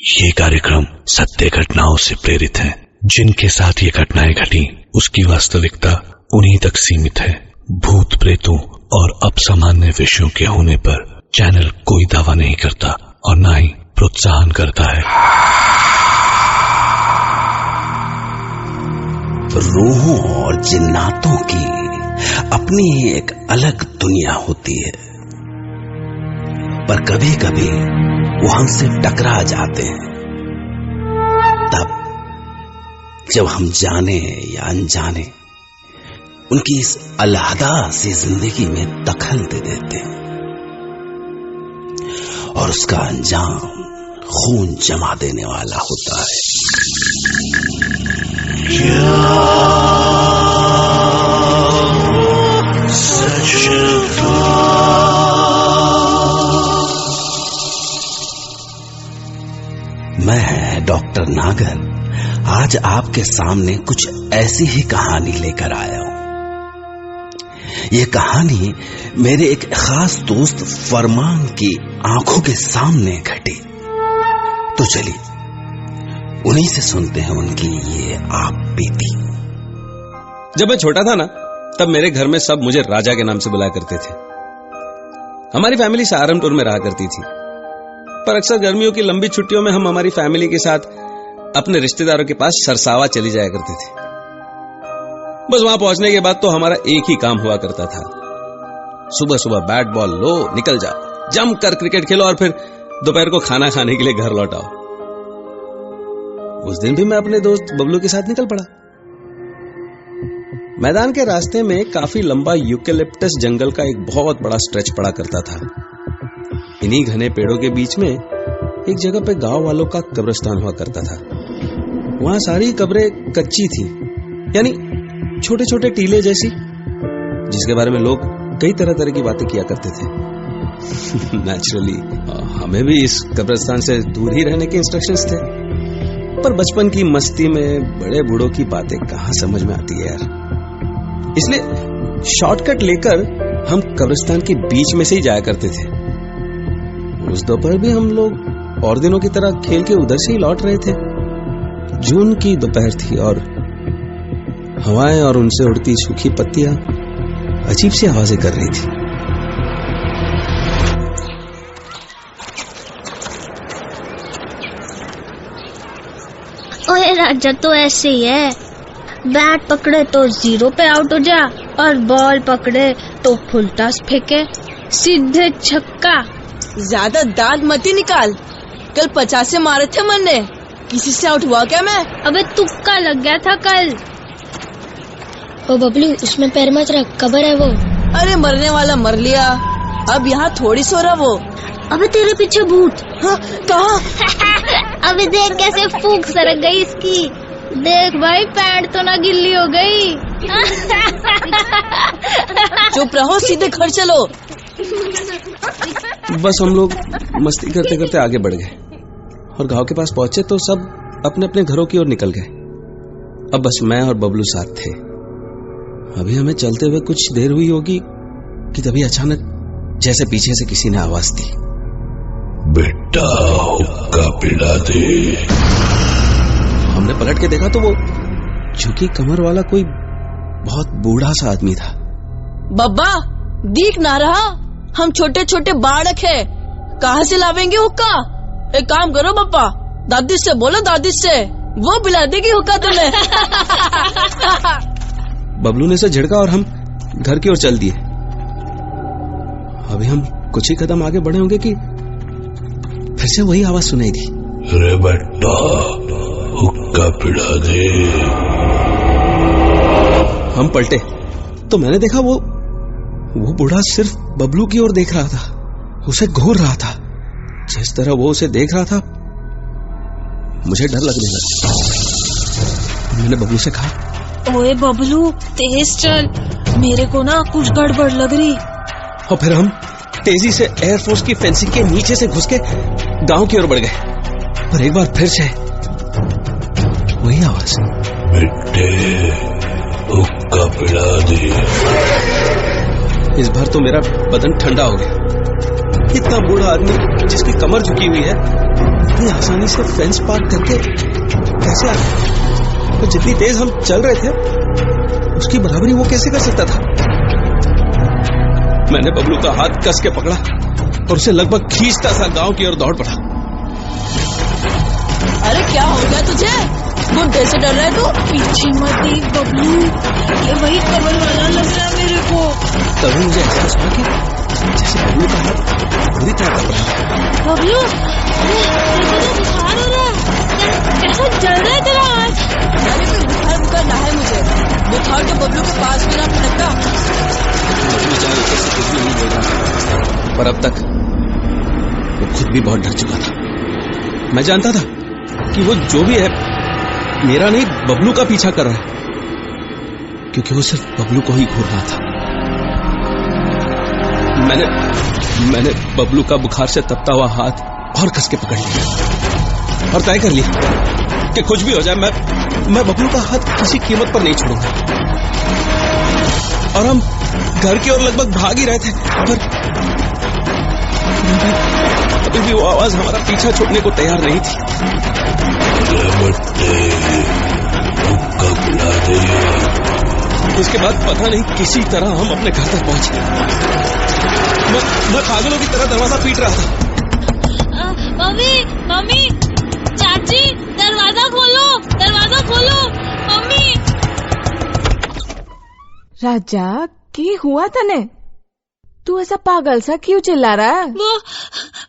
ये कार्यक्रम सत्य घटनाओं से प्रेरित है। जिनके साथ ये घटनाएं घटी उसकी वास्तविकता उन्हीं तक सीमित है। भूत प्रेतों और अपसामान्य विषयों के होने पर चैनल कोई दावा नहीं करता और न ही प्रोत्साहन करता है। रूहों और जिन्नातों की अपनी एक अलग दुनिया होती है, पर कभी कभी वो हमसे टकरा जाते हैं। तब जब हम जाने या अनजाने उनकी इस अलहदा सी जिंदगी में दखल दे देते हैं और उसका अंजाम खून जमा देने वाला होता है। मैं डॉक्टर नागर आज आपके सामने कुछ ऐसी ही कहानी लेकर आया हूं। यह कहानी मेरे एक खास दोस्त फरमान की आंखों के सामने घटी। तो चलिए उन्हीं से सुनते हैं उनकी ये आप बीती। जब मैं छोटा था ना, तब मेरे घर में सब मुझे राजा के नाम से बुलाया करते थे। हमारी फैमिली सहारनपुर में रहा करती थी, पर अक्सर गर्मियों की लंबी छुट्टियों में हम हमारी फैमिली के साथ अपने रिश्तेदारों के पास सरसावा चली जाया करते थे। बस वहां पहुंचने के बाद तो हमारा एक ही काम हुआ करता था, सुबह सुबह बैट बॉल लो, निकल जाओ, जम कर क्रिकेट खेलो और फिर दोपहर को खाना खाने के लिए घर लौट आओ। उस दिन भी मैं अपने दोस्त बबलू के साथ निकल पड़ा। मैदान के रास्ते में काफी लंबा यूकेलिप्टस जंगल का एक बहुत बड़ा स्ट्रेच पड़ा करता था। इन्हीं घने पेड़ों के बीच में एक जगह पे गांव वालों का कब्रिस्तान हुआ करता था। वहां सारी कब्रें कच्ची थी, यानी छोटे छोटे टीले जैसी, जिसके बारे में लोग कई तरह तरह की बातें किया करते थे। नेचुरली हमें भी इस कब्रिस्तान से दूर ही रहने के इंस्ट्रक्शंस थे, पर बचपन की मस्ती में बड़े बूढ़ों की बातें कहां समझ में आती है यार। इसलिए शॉर्टकट लेकर हम कब्रिस्तान के बीच में से ही जाया करते थे। उस दोपहर भी हम लोग और दिनों की तरह खेल के उधर से ही लौट रहे थे। जून की दोपहर थी और हवाएं और उनसे उड़ती सूखी पत्तियां अजीब सी आवाजें कर रही थी। ओए राजा तो ऐसे ही है, बैट पकड़े तो 0 पे आउट हो जा और बॉल पकड़े तो फुल टॉस फेंके, सीधे छक्का। ज्यादा दांत मत ही निकाल, कल 50 से मारे थे मैंने, किसी से आउट हुआ क्या मैं? अबे तुक्का लग गया था कल। ओ बबलू, उसमें पैर मत रख, कबर है वो। अरे मरने वाला मर लिया, अब यहाँ थोड़ी सो रहा वो। अबे तेरे पीछे भूत। हाँ, कहाँ? अबे देख कैसे फूंक सरक गई इसकी। देख भाई, पैंट तो ना गिल्ली हो गई। चुप रहो, सीधे घर चलो। बस हम लोग मस्ती करते करते आगे बढ़ गए और गांव के पास पहुंचे तो सब अपने अपने घरों की ओर निकल गए। अब बस मैं और बबलू साथ थे। अभी हमें चलते हुए कुछ देर हुई होगी कि तभी अचानक जैसे पीछे से किसी ने आवाज दी, बेटा हुक्का पिला दे। हमने पलट के देखा तो वो झुकी कमर वाला कोई बहुत बूढ़ा सा आदमी था। बब्बा दिख ना रहा, हम छोटे छोटे बालक है, कहाँ से लावेंगे हुक्का? एक काम करो पापा, दादी से बोलो, दादी से, वो पिला देगी हुक्का तुम्हें। बबलू ने से झिड़का और हम घर की ओर चल दिए। अभी हम कुछ ही कदम आगे बढ़े होंगे कि फिर से वही आवाज सुनाई दी, अरे बेटा हुक्का पिला दे। हम पलटे तो मैंने देखा वो बूढ़ा सिर्फ बबलू की ओर देख रहा था, उसे घूर रहा था। जिस तरह वो उसे देख रहा था मुझे डर लगने लगा। मैंने बबलू से कहा, ओए बबलू तेज चल, मेरे को ना कुछ गड़बड़ लग रही। और फिर हम तेजी से एयरफोर्स की फेंसिंग के नीचे से घुस के गांव की ओर बढ़ गए। पर एक बार फिर से वही आवाज, बेटे हुक्का पिला दे। इस बार तो मेरा बदन ठंडा हो गया। इतना बूढ़ा आदमी जिसकी कमर झुकी हुई है इतनी आसानी से फेंस पार करके कैसे आ गया? तो जितनी तेज हम चल रहे थे उसकी बराबरी वो कैसे कर सकता था? मैंने बबलू का हाथ कस के पकड़ा और उसे लगभग खींचता सा गांव की ओर दौड़ पड़ा। अरे क्या हो गया तुझे? बुड्ढे से डर रहा है तू? पीछे मत देख बबलू, ये वही कमल वाला लग रहा है मेरे को। तभी मुझे एहसास हुआ कि जैसे बबलू का हाथ पूरी तरह दब रहा है। बबलू, अरे तो बुखार हो रहा है, कैसा जल रहा है तेरा हाथ? अरे कोई बुखार ना है मुझे। बुखार तो बबलू के पास भी ना पड़ता। बबलू चाहे ऊपर से कुछ भी नहीं बोल रहा, पर अब तक वो खुद भी बहुत डर चुका था। मैं जानता था कि वो जो भी है मेरा नहीं बबलू का पीछा कर रहा है, क्योंकि वो सिर्फ बबलू को ही घूर रहा था। मैंने बबलू का बुखार से तपता हुआ हाथ और कस के पकड़ लिया और तय कर लिया कि कुछ भी हो जाए मैं बबलू का हाथ किसी कीमत पर नहीं छोड़ूंगा। और हम घर की ओर लगभग भाग ही रहे थे, पर अभी भी वो आवाज हमारा पीछा छोड़ने को तैयार नहीं थी। उसके बाद पता नहीं किसी तरह हम अपने घर तक पहुंचे। मैं पागलों की तरह दरवाजा पीट रहा था। मम्मी, चाची, दरवाजा खोलो, मम्मी। राजा, की हुआ तने? तू ऐसा पागल सा क्यों चिल्ला रहा है?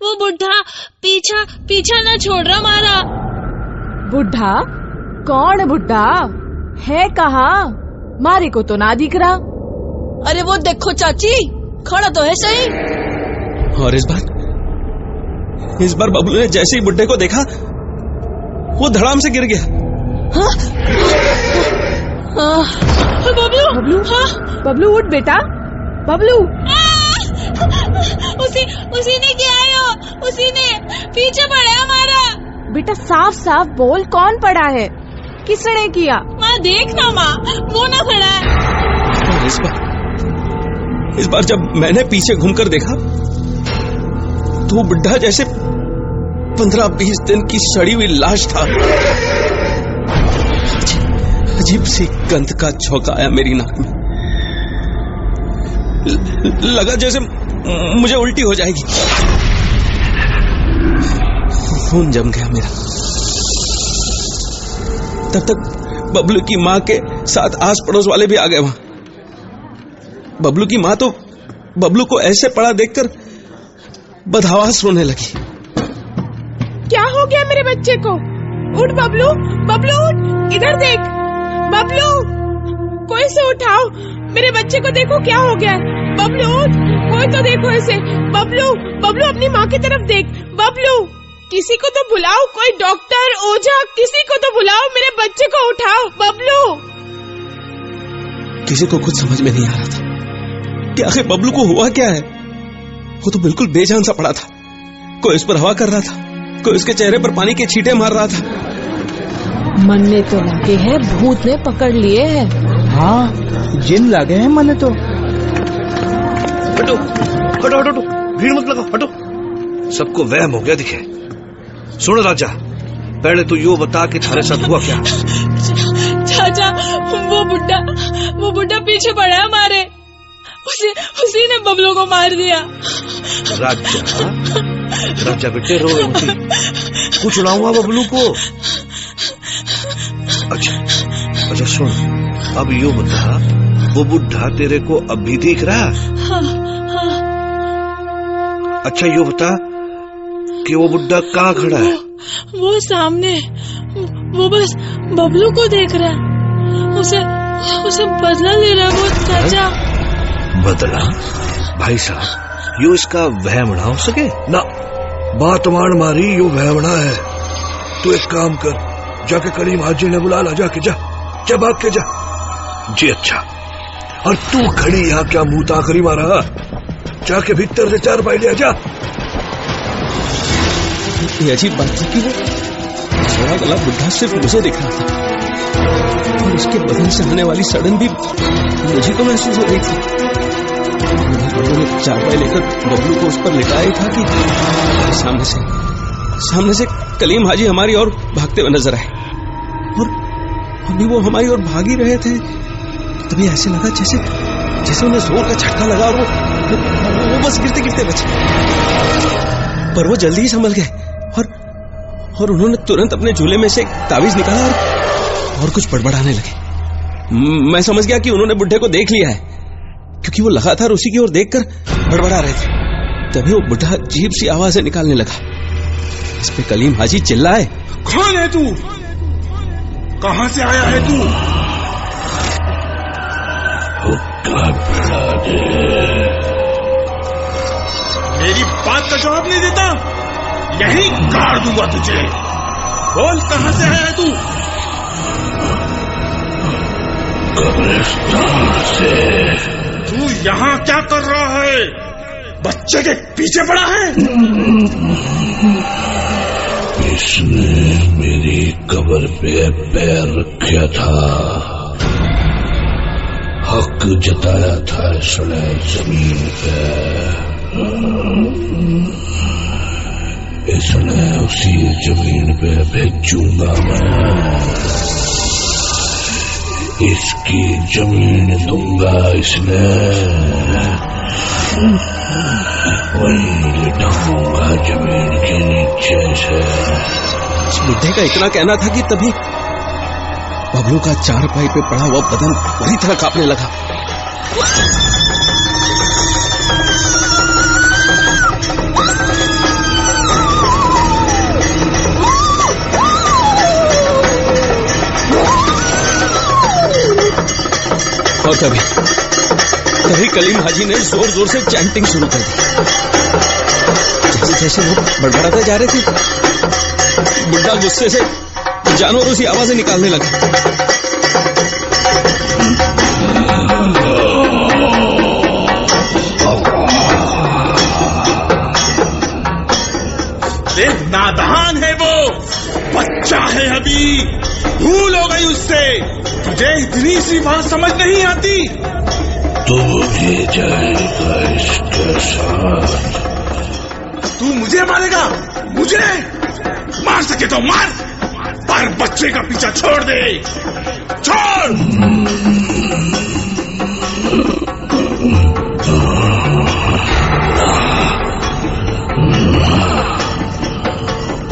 वो बुढ़ा पीछा न छोड़ रहा हमारा। बुढ़ा? कौन बुढ़ा है? कहाँ? मारी को तो ना दिख रहा। अरे वो देखो चाची, खड़ा तो है सही। और इस बार बबलू ने जैसे ही बुड्ढे को देखा वो धड़ाम से गिर गया। बबलू, बबलू उठ बेटा, बबलू। उसी ने किया है, उसी ने पीछे पड़ा हमारा। बेटा साफ साफ बोल, कौन पड़ा है? किसने किया? माँ देखना, माँ वो ना खड़ा है। और इस बार जब मैंने पीछे घूमकर देखा तो वो बुड्ढा जैसे 15-20 दिन की सड़ी हुई लाश था। अजीब सी गंध का झोंका आया मेरी नाक में। लगा जैसे मुझे उल्टी हो जाएगी। खून जम गया मेरा। तब तक बबलू की माँ के साथ आस पड़ोस वाले भी आ गए वहां। बबलू की माँ तो बबलू को ऐसे पड़ा देखकर बदहवास रोने लगी। क्या हो गया मेरे बच्चे को? उठ बबलू, बबलू उठ, इधर देख बबलू, कोई से उठाओ, मेरे बच्चे को देखो क्या हो गया। बबलू उठ, कोई तो देखो इसे। बबलू, बबलू अपनी माँ की तरफ देख। बबलू, किसी को तो बुलाओ, कोई डॉक्टर, ओझा, किसी को तो बुलाओ, मेरे बच्चे को उठाओ। बबलू। किसी को कुछ समझ में नहीं आ रहा था कि आखिर बबलू को हुआ क्या है। वो तो बिल्कुल बेजान सा पड़ा था। कोई उस पर हवा कर रहा था, कोई उसके चेहरे पर पानी के छींटे मार रहा था। मन्ने तो लगे हैं, भूत ने पकड़ लिए हैं। हाँ, जिन लगे हैं मन्ने तो। हटो हटो हटो, भीड़ मत लगाओ, हटो। सबको वहम हो गया दिखे। सुन राजा, पहले तो यो बता कि थारे साथ हुआ क्या? चाचा, वो बुड्ढा पीछे पड़ा है हमारे। उसी ने बबलू को मार दिया। राजा बेटे रो रही, कुछ ना हुआ बबलू को? अच्छा सुन, अब यो बता, वो बुड्ढा तेरे को अब भी दिख रहा? हाँ। अच्छा यो बता कि वो बुड्ढा कहाँ खड़ा है? वो सामने, वो बस बबलू को देख रहा है। उसे बदला ले रहा है वो चाचा। बदला? भाई साहब, यो इसका वहम ना हो सके ना। बात मान मारी, यो वहमना है। तू एक काम कर, जाके करीम हाजी ने बुला ला, जाके जा भाग के जा। जी अच्छा। और तू खड़ी यहाँ क्या मुंह ताकरी मारा? जाके भीतर से 4 पाई ले जा। ये अजीब बात थी कि वो छोड़ा गला बुढ़ा सिर्फ मुझे दिख रहा था और उसके बदन से आने वाली सड़न भी मुझे को महसूस हो रही थी। उन्होंने 4 पाई लेकर बबलू को उस पर लिटाया था कि सामने से सामने से कलीम हाजी हमारी ओर भागते हुए नजर आए और अभी वो हमारी ओर भाग ही रहे थे, तभी ऐसे लगा जैसे उन्हें जोर का झटका लगा और वो बस गिरते गिरते बचे। पर वो जल्दी ही संभल गए और उन्होंने तुरंत अपने झूले में से एक तावीज निकाला और कुछ बड़बड़ाने लगे। मैं समझ गया कि उन्होंने बुढ़े को देख लिया है, क्योंकि वो लगातार उसी की ओर देखकर बड़बड़ा रहे थे। तभी वो बुढ़ा अजीब सी आवाजें निकालने लगा। इस पे कलीम हाजी चिल्लाए, कौन है तू? कहां से आया है तू? मेरी बात का जवाब नहीं देता, यहीं गाड़ दूंगा तुझे। बोल, कहां से आया है तू? कब्रिस्तान से। तू यहाँ क्या कर रहा है? बच्चे के पीछे पड़ा है? इसने मेरी कब्र पे पैर रखा था, हक जताया था इसने जमीन पे। इसने उसी जमीन पे भेजूंगा मैं, इसकी जमीन दूंगा इसने, वहीं लिटाऊंगा जमीन के नीचे से। इस बुढ़े का इतना कहना था कि तभी बबलू का चारपाई पे पड़ा हुआ बदन बुरी तरह कांपने लगा। और तभी कलीम हाजी ने जोर जोर से चैंटिंग शुरू कर दी। जैसे जैसे वो बड़बड़ाते जा रहे थे, बुढ़ा गुस्से से जानवरों सी आवाजें निकालने लगा। नादान है वो, बच्चा है अभी, भूल हो गई उससे। तुझे इतनी सी बात समझ नहीं आती? तू ले जाएगा इसके साथ। तू मुझे मारेगा? मुझे मार सके तो मार, पर बच्चे का पीछा छोड़ दे, छोड़।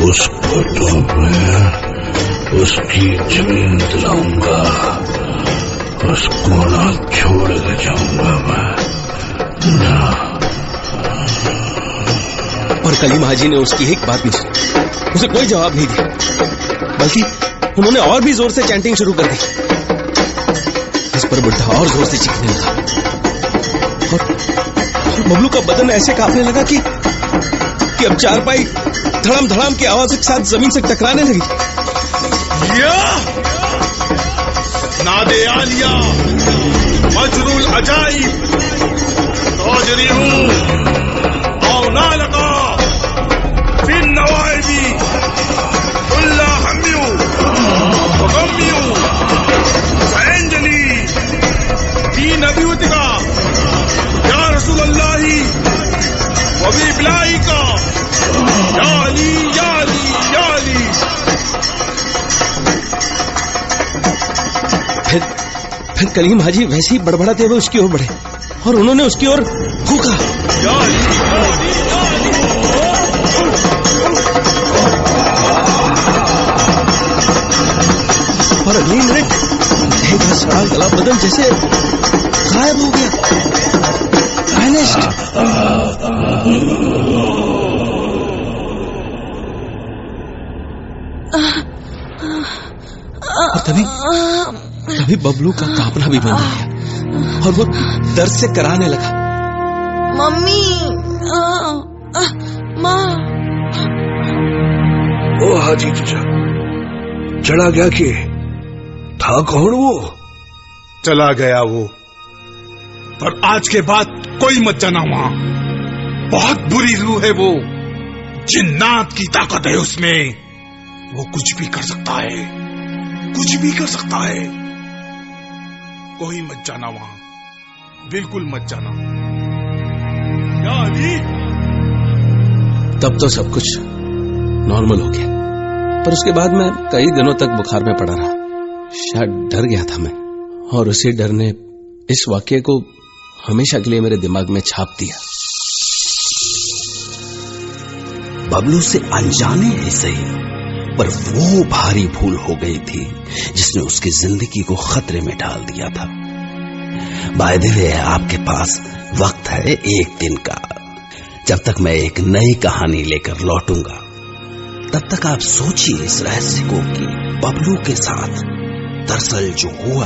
उसको तो मैं उसकी जमीन दिलाऊंगा, उसको ना छोड़ के जाऊंगा मैं ना। और कलीम हाजी ने उसकी एक बात नहीं सुनी, उसे कोई जवाब नहीं दिया, बल्कि उन्होंने और भी जोर से चैंटिंग शुरू कर दी। इस पर बुढ़ा और जोर से चीखने लगा और बबलू का बदन ऐसे कांपने लगा कि अब चारपाई धड़ाम धड़ाम की आवाज के साथ जमीन से टकराने लगी। नादे आलिया मजरुल अजाइब तोजरी हूँ आओ ना लगा फिर नवाइबी उल्ला हम्यू वगम्यू सैंजली दी नबीवतिका या रसूल अल्लाही वबी बिलाई का याली याली याली। फिर कलीम हाजी वैसे ही बड़बड़ाते हुए उसकी ओर बढ़े और उन्होंने उसकी ओर फूंका। और अगली मिनट बुढ़े का सड़ा गला बदन जैसे गायब हो गया, वैनिश्ड। और तभी बबलू का कांपना भी बंद हो गया और वो दर्द से कराने लगा। मम्मी, माँ। ओ हाजी तुझा चला गया कि था कौन वो? चला गया वो, पर आज के बाद कोई मत जाना वहां। बहुत बुरी रूह है वो, जिन्नात की ताकत है उसमें, वो कुछ भी कर सकता है, कुछ भी कर सकता है। कोई मत जाना वहां, बिल्कुल मत जाना। या अली? तब तो सब कुछ नॉर्मल हो गया, पर उसके बाद मैं कई दिनों तक बुखार में पड़ा रहा। शायद डर गया था मैं, और उसी डर ने इस वाक्य को हमेशा के लिए मेरे दिमाग में छाप दिया। बबलू से अनजाने ही सही, पर वो भारी भूल हो गई थी जिसने उसकी जिंदगी को खतरे में डाल दिया था। बाय द वे, आपके पास वक्त है 1 दिन का। जब तक मैं एक नई कहानी लेकर लौटूंगा, तब तक आप सोचिए इस रहस्य को कि बबलू के साथ दरअसल जो हुआ,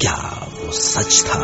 क्या वो सच था?